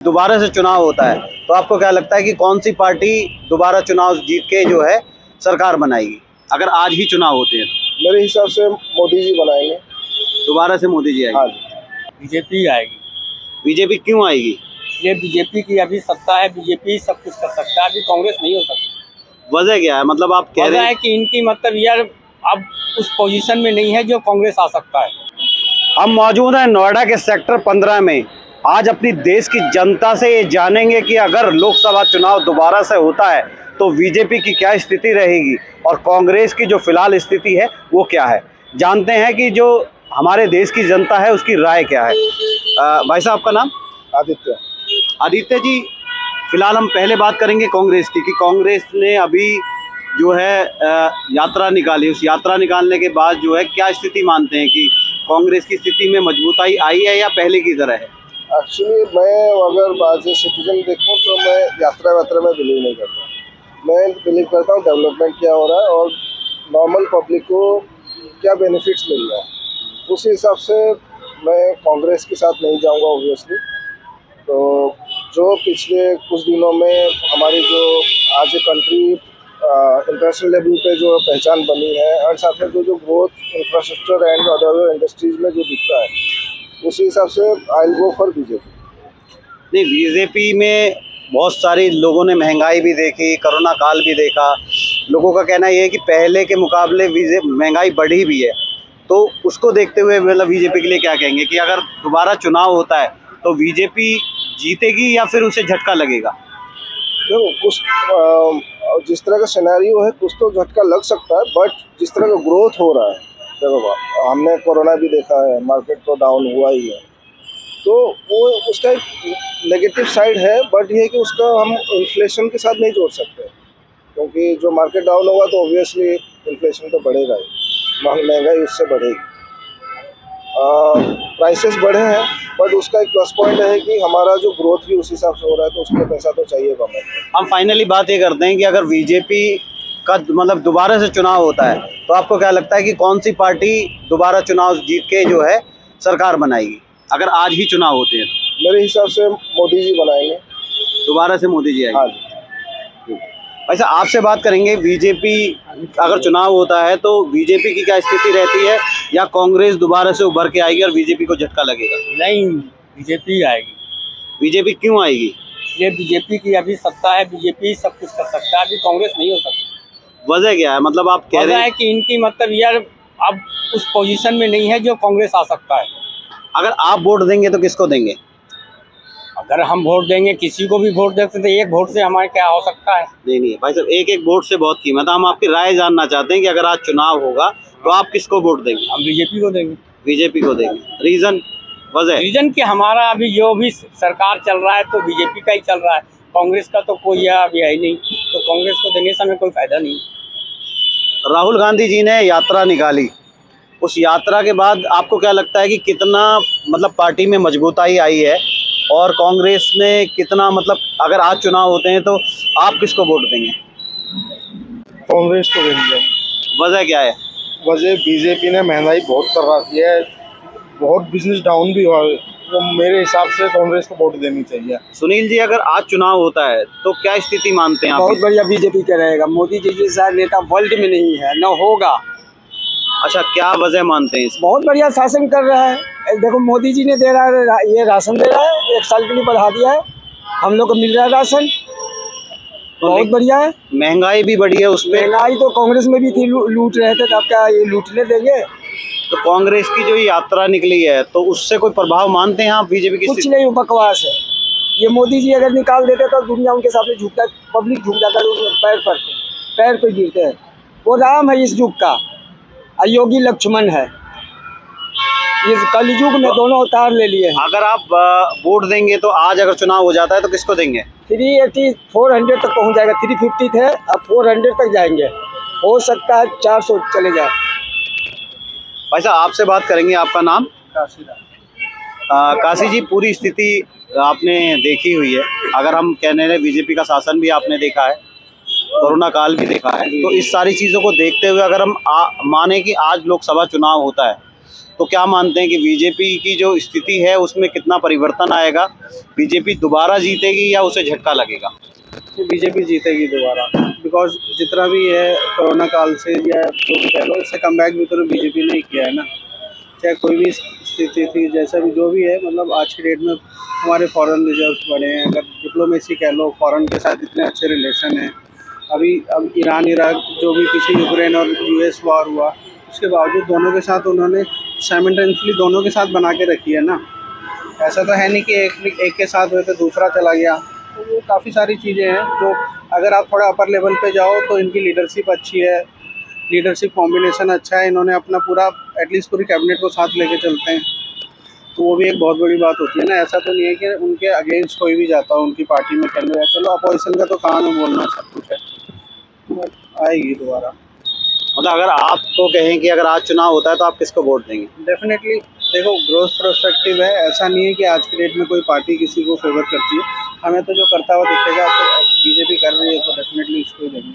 दोबारा से चुनाव होता है तो आपको क्या लगता है कि कौन सी पार्टी दोबारा चुनाव जीत के जो है सरकार बनाएगी? अगर आज ही चुनाव होते हैं तो मेरे हिसाब से मोदी जी बनाएंगे। दोबारा से मोदी जी हाँ आएंगे। जी। बीजेपी आएगी। बीजेपी क्यों आएगी? ये बीजेपी की अभी सत्ता है, बीजेपी सब कुछ कर सकता है, अभी कांग्रेस नहीं हो सकती। वजह क्या है? मतलब आप कह रहे वजह है हैं कि इनकी मतलब यार अब उस पोजीशन में नहीं है जो कांग्रेस आ सकता है। हम मौजूद हैं नोएडा के सेक्टर 15 में। आज अपनी देश की जनता से ये जानेंगे कि अगर लोकसभा चुनाव दोबारा से होता है तो बीजेपी की क्या स्थिति रहेगी और कांग्रेस की जो फिलहाल स्थिति है वो क्या है। जानते हैं कि जो हमारे देश की जनता है उसकी राय क्या है। भाई साहब आपका नाम? आदित्य। आदित्य जी, फिलहाल हम पहले बात करेंगे कांग्रेस की कि कांग्रेस ने अभी जो है यात्रा निकाली। उस यात्रा निकालने के बाद जो है क्या स्थिति मानते हैं कि कांग्रेस की स्थिति में मजबूताई आई है या पहले की तरह है? एक्चुअली मैं अगर एज ए सिटीजन देखूँ तो मैं यात्रा में बिलीव नहीं करता। मैं बिलीव करता हूँ डेवलपमेंट क्या हो रहा है और नॉर्मल पब्लिक को क्या बेनिफिट्स मिल रहा है, उसी हिसाब से मैं कांग्रेस के साथ नहीं जाऊँगा ऑब्वियसली। तो जो पिछले कुछ दिनों में हमारी जो आज कंट्री इंटरनेशनल लेवल पे जो पहचान बनी है और साथ में जो growth infrastructure and other industries में जो दिख रहा है, उसी हिसाब से I will go for BJP. नहीं, बीजेपी में बहुत सारे लोगों ने महंगाई भी देखी, कोरोना काल भी देखा। लोगों का कहना ये है कि पहले के मुकाबले महंगाई बढ़ी भी है। तो उसको देखते हुए मतलब बीजेपी के लिए क्या कहेंगे कि अगर दोबारा चुनाव होता है तो बीजेपी जीतेगी या फिर उसे झटका लगेगा? देखो कुछ जिस तरह का सिनेरियो है कुछ तो झटका लग सकता है, बट जिस तरह का ग्रोथ हो रहा है, देखो हमने कोरोना भी देखा है, मार्केट तो डाउन हुआ ही है, तो वो उसका एक नेगेटिव साइड है। बट ये है कि उसका हम इन्फ्लेशन के साथ नहीं जोड़ सकते, क्योंकि जो मार्केट डाउन होगा तो ऑब्वियसली इन्फ्लेशन तो बढ़ेगा ही, महंगाई उससे बढ़ेगी। प्राइसेस बढ़े हैं, बट उसका एक प्लस पॉइंट है कि हमारा जो ग्रोथ भी उस हिसाब से हो रहा है, तो उसके पैसा तो चाहिए गवर्नमेंट को। हम फाइनली बात ये करते हैं कि अगर बीजेपी का मतलब दोबारा से चुनाव होता है तो आपको क्या लगता है कि कौन सी पार्टी दोबारा चुनाव जीत के जो है सरकार बनाएगी? अगर आज ही चुनाव होते हैं तो मेरे हिसाब से मोदी जी बनाएंगे। दोबारा से मोदी जी हाँ आएंगे। जी। वैसे आपसे बात करेंगे, बीजेपी अगर चुनाव होता है तो बीजेपी की क्या स्थिति रहती है या कांग्रेस दोबारा से उभर के आएगी और बीजेपी को झटका लगेगा? नहीं, बीजेपी आएगी। बीजेपी क्यों आएगी? ये बीजेपी की अभी सत्ता है, बीजेपी सब कुछ कर सकता है, अभी कांग्रेस नहीं हो सकती। वजह क्या है? मतलब आप कह वजह रहे है हैं कि इनकी मतलब यार अब उस पोजीशन में नहीं है जो कांग्रेस आ सकता है। अगर आप वोट देंगे तो किसको देंगे? अगर हम वोट देंगे, किसी को भी वोट देते तो एक वोट से हमारे क्या हो सकता है? नहीं भाई साहब, एक एक वोट से बहुत कीमत है। हम आपकी राय जानना चाहते हैं कि अगर आज चुनाव होगा तो आप किसको वोट देंगे? हम बीजेपी को देंगे। बीजेपी को देंगे। रीजन? वजह? रीजन कि हमारा अभी जो भी सरकार चल रहा है तो बीजेपी का ही चल रहा है, कांग्रेस का तो कोई अभी है ही नहीं, तो कांग्रेस को देने से हमें कोई फायदा नहीं। राहुल गांधी जी ने यात्रा निकाली, उस यात्रा के बाद आपको क्या लगता है कि कितना मतलब पार्टी में मजबूताई आई है और कांग्रेस में कितना मतलब अगर आज चुनाव होते हैं तो आप किसको वोट देंगे? कांग्रेस को देंगे। वजह क्या है? वजह बीजेपी ने महंगाई बहुत कर रखी है, बहुत बिजनेस डाउन भी हुआ है, तो मेरे हिसाब से कांग्रेस को वोट देनी चाहिए। सुनील जी, अगर आज चुनाव होता है तो क्या स्थिति मानते हैं आप? बहुत बढ़िया बीजेपी का रहेगा। मोदी जी जैसा नेता वर्ल्ड में नहीं है, न होगा। अच्छा, क्या वजह मानते हैं इसमें? बहुत बढ़िया शासन कर रहा है। देखो मोदी जी ने दे रहा है, ये राशन दे रहा है, 1 साल के लिए बढ़ा दिया है, हम लोग को मिल रहा है राशन, बहुत बढ़िया है। महंगाई भी बढ़ी है उसमें। महंगाई तो कांग्रेस में भी थी, लूट रहे थे, तब क्या ये लूटने देंगे? तो कांग्रेस की जो यात्रा निकली है तो उससे कोई प्रभाव मानते हैं आप बीजेपी की? कुछ नहीं, बकवास है। ये मोदी जी अगर निकाल देते तो दुनिया उनके सामने झुकता, पब्लिक झुक जाता, लोग पैर पे गिरते हैं। वो राम है इस युग का, योगी लक्ष्मण है, ये कलयुग में दोनों अवतार ले लिए हैं। अगर आप वोट देंगे तो आज अगर चुनाव हो जाता है तो किसको देंगे? 380 400 तक पहुंच जाएगा। 350 थे, अब 400 तक जाएंगे, हो सकता है 400 चले जाए। भाई साहब आपसे बात करेंगे, आपका नाम? काशी जी, पूरी स्थिति आपने देखी हुई है। अगर हम कहने लगे बीजेपी का शासन भी आपने देखा है, कोरोना काल भी देखा है, तो इस सारी चीज़ों को देखते हुए अगर हम माने कि आज लोकसभा चुनाव होता है तो क्या मानते हैं कि बीजेपी की जो स्थिति है उसमें कितना परिवर्तन आएगा? बीजेपी दोबारा जीतेगी या उसे झटका लगेगा? बीजेपी जीतेगी दोबारा, बिकॉज जितना भी है कोरोना काल से या जो भी कह लो, इससे कम बैक भी तो बीजेपी ने ही किया है ना। चाहे कोई भी स्थिति थी, जैसा भी जो भी है, मतलब आज की डेट में हमारे फॉरेन रिजर्व्स बढ़े हैं, अगर डिप्लोमेसी कह लो, फॉरेन के साथ इतने अच्छे रिलेशन हैं। अब ईरान इराक जो भी पीछे यूक्रेन और यूएस वॉर हुआ, उसके बावजूद दोनों के साथ उन्होंने साइमल्टेनियसली दोनों के साथ बना के रखी है ना। ऐसा तो है नहीं कि एक के साथ हुए तो दूसरा चला गया। तो वो काफ़ी सारी चीज़ें हैं जो, अगर आप थोड़ा अपर लेवल पे जाओ तो इनकी लीडरशिप अच्छी है, लीडरशिप कॉम्बिनेशन अच्छा है, इन्होंने अपना पूरा एटलीस्ट पूरी कैबिनेट को साथ लेके चलते हैं, तो वो भी एक बहुत बड़ी बात होती है ना। ऐसा तो नहीं है कि उनके अगेंस्ट कोई भी जाता हो उनकी पार्टी में, कह लो या चलो अपोजिशन का तो काम है बोलना, सब कुछ है, बट आएगी दोबारा। मतलब अगर आपको कहें कि अगर आज चुनाव होता है तो आप किसको वोट देंगे? डेफिनेटली देखो, ग्रोथ प्रोस्पेक्टिव है, ऐसा नहीं है कि आज की डेट में कोई पार्टी किसी को फेवर करती है। हमें तो जो करता हुआ दिखेगा, तो बीजेपी कर रही है तो डेफिनेटली उसको ही देंगे।